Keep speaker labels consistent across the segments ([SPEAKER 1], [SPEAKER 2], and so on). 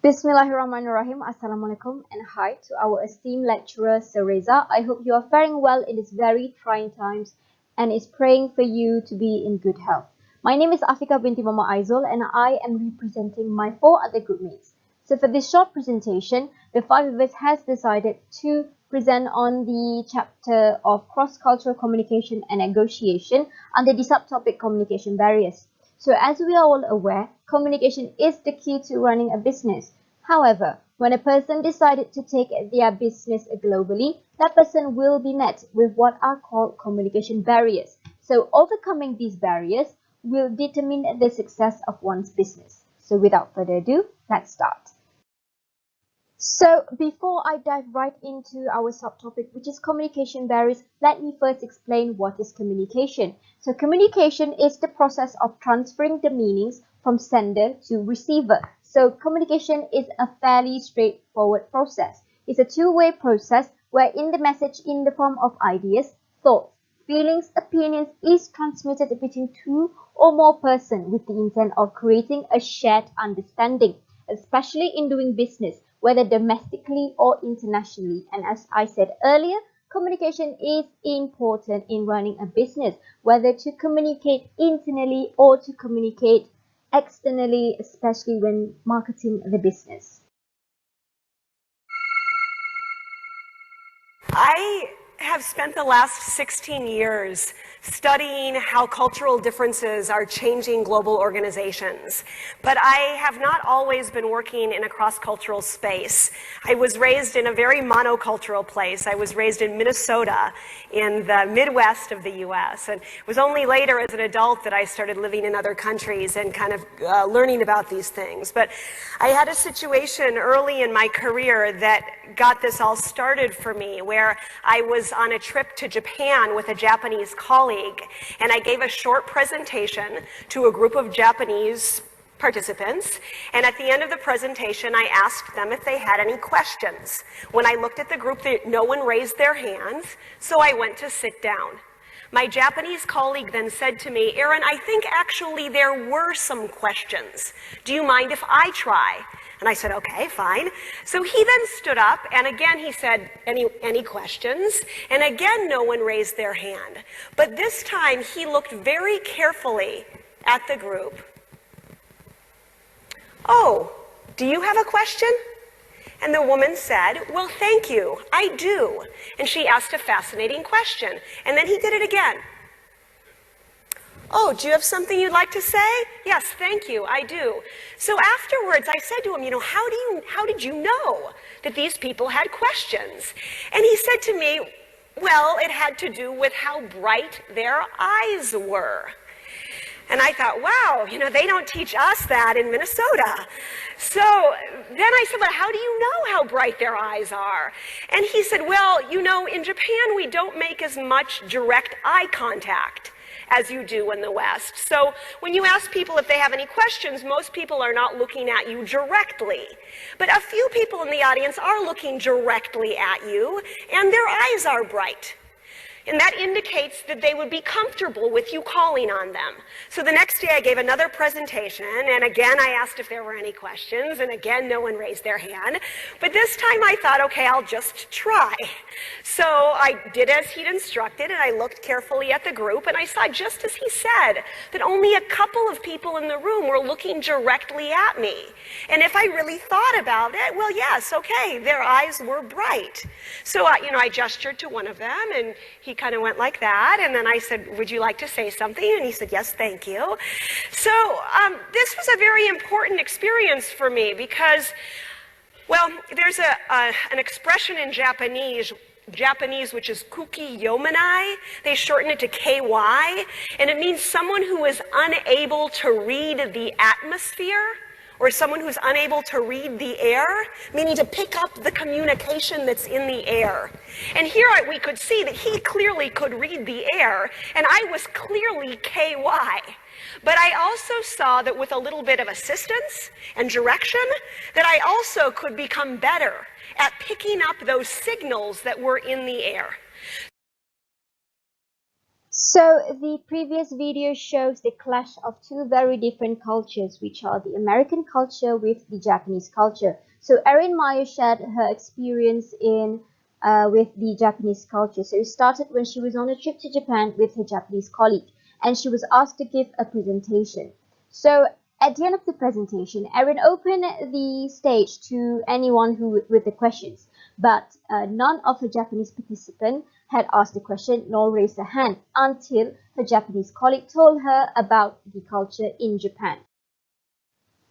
[SPEAKER 1] Bismillahirrahmanirrahim. Assalamualaikum and hi to our esteemed lecturer Sir Reza. I hope you are faring well in these very trying times and is praying for you to be in good health. My name is Afiqah Binti Mama Aizul and I am representing my 4 other groupmates. So for this short presentation, the 5 of us has decided to present on the chapter of cross-cultural communication and negotiation under the subtopic communication barriers. So as we are all aware, communication is the key to running a business. However, when a person decided to take their business globally, that person will be met with what are called communication barriers. So overcoming these barriers will determine the success of one's business. So without further ado, let's start. So before I dive right into our subtopic, which is communication barriers, let me first explain what is communication. So communication is the process of transferring the meanings from sender to receiver. So communication is a fairly straightforward process. It's a two-way process wherein the message in the form of ideas, thoughts, feelings, opinions is transmitted between 2 or more persons with the intent of creating a shared understanding, especially in doing business, whether domestically or internationally. And as I said earlier, communication is important in running a business, whether to communicate internally or to communicate externally, especially when marketing the business.
[SPEAKER 2] I have spent the last 16 years studying how cultural differences are changing global organizations. But I have not always been working in a cross-cultural space. I was raised in a very monocultural place. I was raised in Minnesota, in the Midwest of the US. And it was only later as an adult that I started living in other countries and kind of learning about these things. But I had a situation early in my career that got this all started for me, where I was on a trip to Japan with a Japanese colleague, and I gave a short presentation to a group of Japanese participants, and at the end of the presentation I asked them if they had any questions. When I looked at the group, no one raised their hands, so I went to sit down. My Japanese colleague then said to me, "Erin, I think actually there were some questions. Do you mind if I try?" And I said, "Okay, fine." So he then stood up, and again he said, any questions? And again, no one raised their hand. But this time, he looked very carefully at the group. "Oh, do you have a question?" And the woman said, "Well, thank you, I do." And she asked a fascinating question. And then he did it again. "Oh, do you have something you'd like to say?" "Yes, thank you, I do." So afterwards, I said to him, how did you know that these people had questions? And he said to me, "Well, it had to do with how bright their eyes were." And I thought, wow, they don't teach us that in Minnesota. So then I said, "Well, how do you know how bright their eyes are?" And he said, "Well, in Japan, we don't make as much direct eye contact as you do in the West. So when you ask people if they have any questions, most people are not looking at you directly. But a few people in the audience are looking directly at you, and their eyes are bright. And that indicates that they would be comfortable with you calling on them." So the next day I gave another presentation, and again I asked if there were any questions, and again no one raised their hand. But this time I thought, okay, I'll just try. So I did as he'd instructed, and I looked carefully at the group, and I saw, just as he said, that only a couple of people in the room were looking directly at me. And if I really thought about it, well, yes, okay, their eyes were bright. So I gestured to one of them, and he kind of went like that, and then I said, "Would you like to say something?" And he said, "Yes, thank you." So this was a very important experience for me because, well, there's an expression in Japanese which is kuki yomanai. They shorten it to KY, and it means someone who is unable to read the atmosphere, or someone who's unable to read the air, meaning to pick up the communication that's in the air. And here we could see that he clearly could read the air, and I was clearly KY. But I also saw that with a little bit of assistance and direction, that I also could become better at picking up those signals that were in the air.
[SPEAKER 1] So the previous video shows the clash of two very different cultures, which are the American culture with the Japanese culture. So Erin Meyer shared her experience in with the Japanese culture. So it started when she was on a trip to Japan with her Japanese colleague, and she was asked to give a presentation. So at the end of the presentation, Erin opened the stage to anyone who with the questions, but none of her Japanese participants had asked a question nor raised a hand until her Japanese colleague told her about the culture in Japan.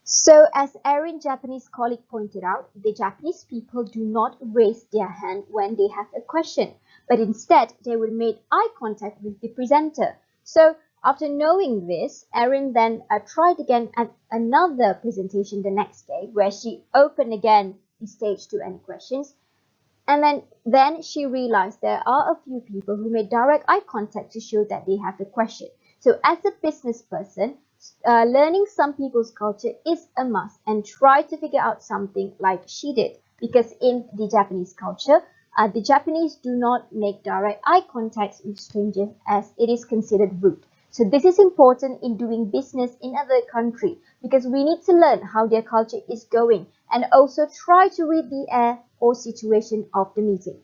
[SPEAKER 1] So as Erin's Japanese colleague pointed out, the Japanese people do not raise their hand when they have a question, but instead they will make eye contact with the presenter. So after knowing this, Erin then tried again at another presentation the next day, where she opened again the stage to any questions. And then she realized there are a few people who made direct eye contact to show that they have a question. So as a business person, learning some people's culture is a must, and try to figure out something like she did. Because in the Japanese culture, the Japanese do not make direct eye contact with strangers as it is considered rude. So this is important in doing business in other country, because we need to learn how their culture is going and also try to read the air or situation of the meeting.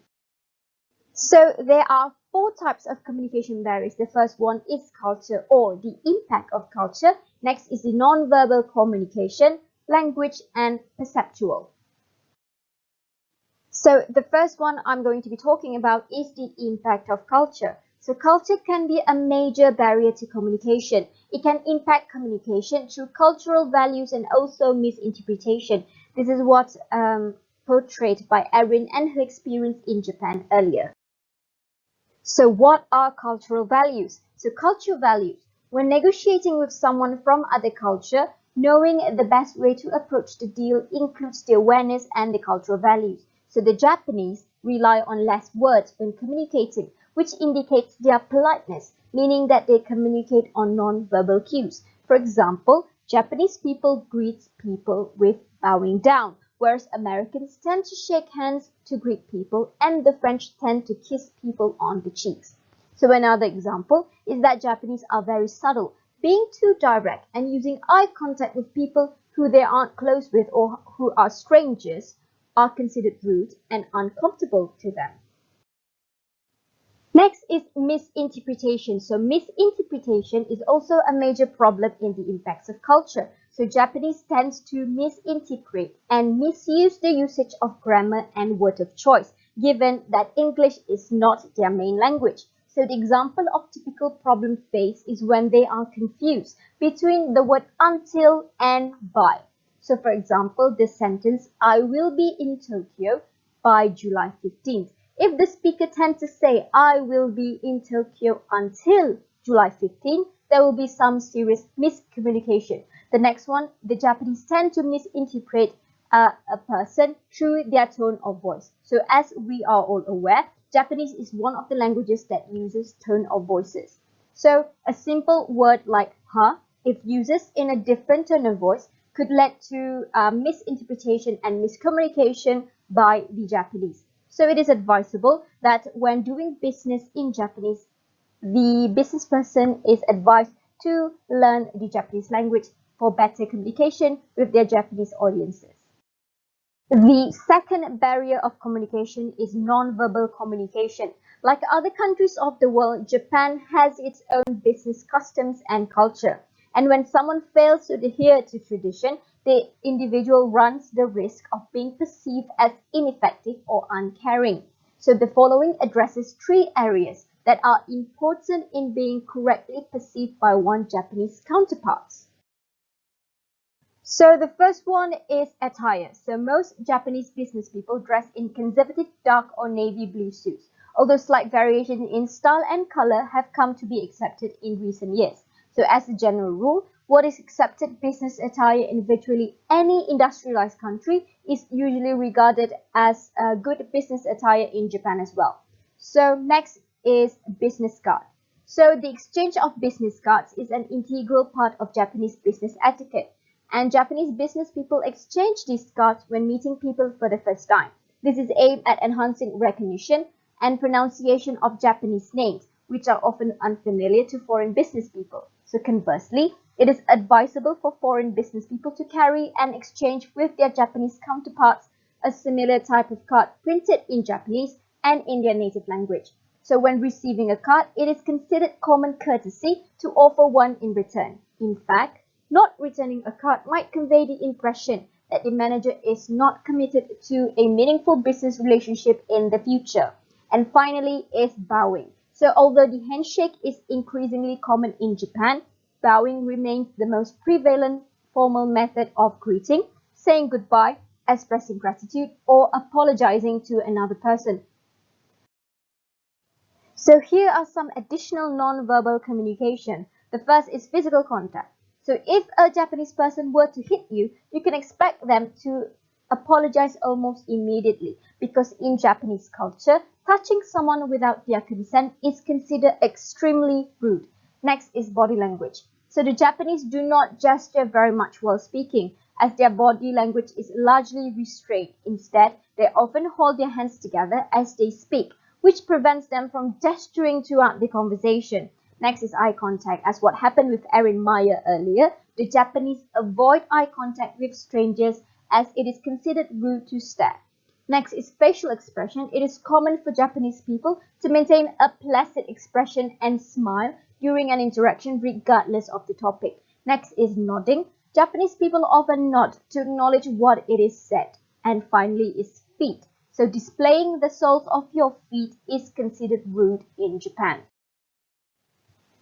[SPEAKER 1] So there are four types of communication barriers. The first one is culture or the impact of culture. Next is the non-verbal communication, language, and perceptual. So the first one I'm going to be talking about is the impact of culture. So culture can be a major barrier to communication. It can impact communication through cultural values and also misinterpretation. This is what portrayed by Erin and her experience in Japan earlier. So what are cultural values? So cultural values. When negotiating with someone from other culture, knowing the best way to approach the deal includes the awareness and the cultural values. So the Japanese rely on less words when communicating, which indicates their politeness, meaning that they communicate on non-verbal cues. For example, Japanese people greet people with bowing down, whereas Americans tend to shake hands to greet people, and the French tend to kiss people on the cheeks. So another example is that Japanese are very subtle, being too direct and using eye contact with people who they aren't close with or who are strangers are considered rude and uncomfortable to them. Next is misinterpretation. So misinterpretation is also a major problem in the impacts of culture. So Japanese tends to misinterpret and misuse the usage of grammar and word of choice, given that English is not their main language. So the example of typical problem faced is when they are confused between the word until and by. So for example, the sentence, I will be in Tokyo by July 15th. If the speaker tends to say, I will be in Tokyo until July 15, there will be some serious miscommunication. The next one, the Japanese tend to misinterpret a person through their tone of voice. So as we are all aware, Japanese is one of the languages that uses tone of voices. So a simple word like ha, if used in a different tone of voice, could lead to misinterpretation and miscommunication by the Japanese. So it is advisable that when doing business in Japanese, the business person is advised to learn the Japanese language for better communication with their Japanese audiences. The second barrier of communication is non-verbal communication. Like other countries of the world, Japan has its own business customs and culture. And when someone fails to adhere to tradition, the individual runs the risk of being perceived as ineffective or uncaring. So the following addresses three areas that are important in being correctly perceived by one's Japanese counterparts. So the first one is attire. So most Japanese business people dress in conservative dark or navy blue suits, although slight variations in style and color have come to be accepted in recent years. So as a general rule, what is accepted business attire in virtually any industrialized country is usually regarded as a good business attire in Japan as well. So next is business card. So the exchange of business cards is an integral part of Japanese business etiquette. And Japanese business people exchange these cards when meeting people for the first time. This is aimed at enhancing recognition and pronunciation of Japanese names, which are often unfamiliar to foreign business people. So conversely, it is advisable for foreign business people to carry and exchange with their Japanese counterparts a similar type of card printed in Japanese and in their native language. So when receiving a card, it is considered common courtesy to offer one in return. In fact, not returning a card might convey the impression that the manager is not committed to a meaningful business relationship in the future. And finally is bowing. So although the handshake is increasingly common in Japan, bowing remains the most prevalent formal method of greeting, saying goodbye, expressing gratitude, or apologizing to another person. So here are some additional non-verbal communication. The first is physical contact. So if a Japanese person were to hit you, you can expect them to apologize almost immediately, because in Japanese culture, touching someone without their consent is considered extremely rude. Next is body language. So the Japanese do not gesture very much while speaking, as their body language is largely restrained. Instead, they often hold their hands together as they speak, which prevents them from gesturing throughout the conversation. Next is eye contact. As what happened with Erin Meyer earlier, the Japanese avoid eye contact with strangers as it is considered rude to stare. Next is facial expression. It is common for Japanese people to maintain a placid expression and smile during an interaction regardless of the topic. Next is nodding. Japanese people often nod to acknowledge what it is said. And finally is feet. So displaying the soles of your feet is considered rude in Japan.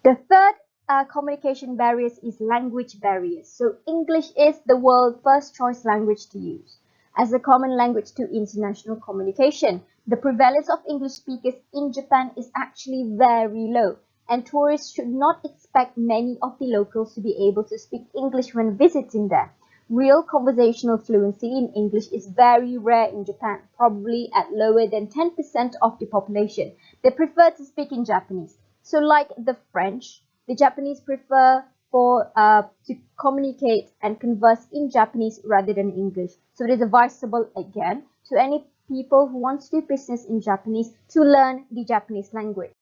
[SPEAKER 1] The third communication barriers is language barriers. So English is the world's first choice language to use. As a common language to international communication, the prevalence of English speakers in Japan is actually very low, and tourists should not expect many of the locals to be able to speak English when visiting there. Real conversational fluency in English is very rare in Japan, probably at lower than 10% of the population. They prefer to speak in Japanese. So like the French, the Japanese prefer to communicate and converse in Japanese rather than English. So it is advisable again to any people who want to do business in Japanese to learn the Japanese language.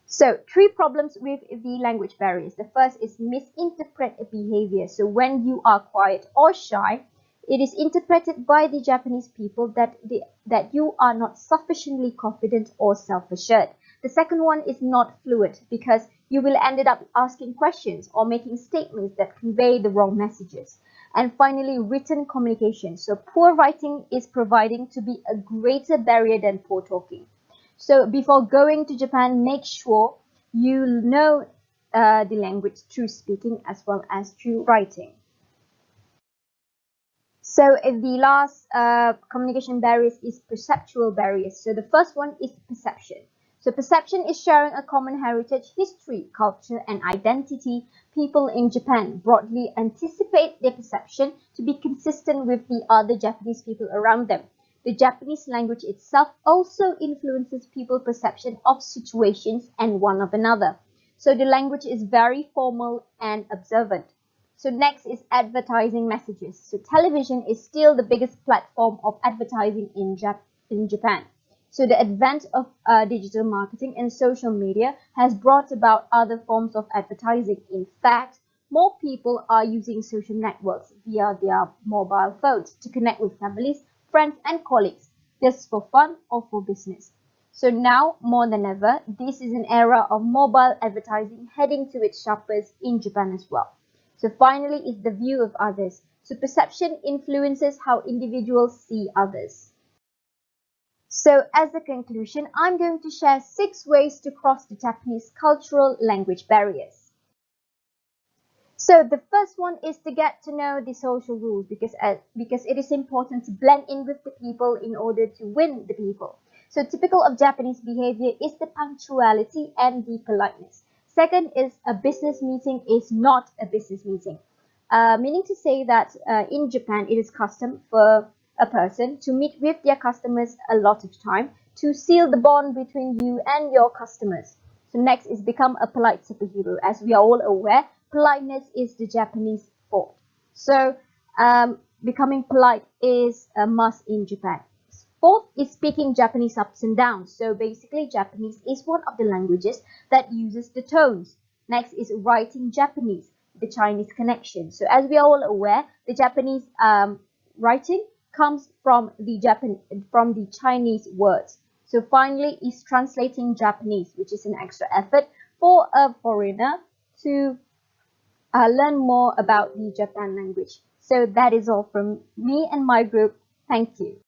[SPEAKER 1] So 3 problems with the language barriers. The first is misinterpreted behavior. So when you are quiet or shy, it is interpreted by the Japanese people that you are not sufficiently confident or self-assured. The second one is not fluent, because you will end up asking questions or making statements that convey the wrong messages. And finally, written communication. So poor writing is proving to be a greater barrier than poor talking. So before going to Japan, make sure you know the language through speaking as well as through writing. So the last communication barriers is perceptual barriers. So the first one is perception. So perception is sharing a common heritage, history, culture, and identity. People in Japan broadly anticipate their perception to be consistent with the other Japanese people around them. The Japanese language itself also influences people's perception of situations and one of another. So the language is very formal and observant. So next is advertising messages. So television is still the biggest platform of advertising in Japan. So the advent of digital marketing and social media has brought about other forms of advertising. In fact, more people are using social networks via their mobile phones to connect with families, friends, and colleagues, just for fun or for business. So now, more than ever, this is an era of mobile advertising heading to its sharpest in Japan as well. So finally is the view of others. So perception influences how individuals see others. So as a conclusion, I'm going to share 6 ways to cross the Japanese cultural language barriers. So the first one is to get to know the social rules, because it is important to blend in with the people in order to win the people. So typical of Japanese behavior is the punctuality and the politeness. Second is a business meeting is not a business meeting. Meaning to say that in Japan, it is custom for a person to meet with their customers a lot of time to seal the bond between you and your customers. So next is become a polite superhero. As we are all aware, politeness is the Japanese fault. So becoming polite is a must in Japan. Fourth is speaking Japanese ups and downs. So basically, Japanese is one of the languages that uses the tones. Next is writing Japanese, the Chinese connection. So as we are all aware, the Japanese writing comes from the Chinese words. So finally is translating Japanese, which is an extra effort for a foreigner to learn more about the Japan language. So that is all from me and my group. Thank you.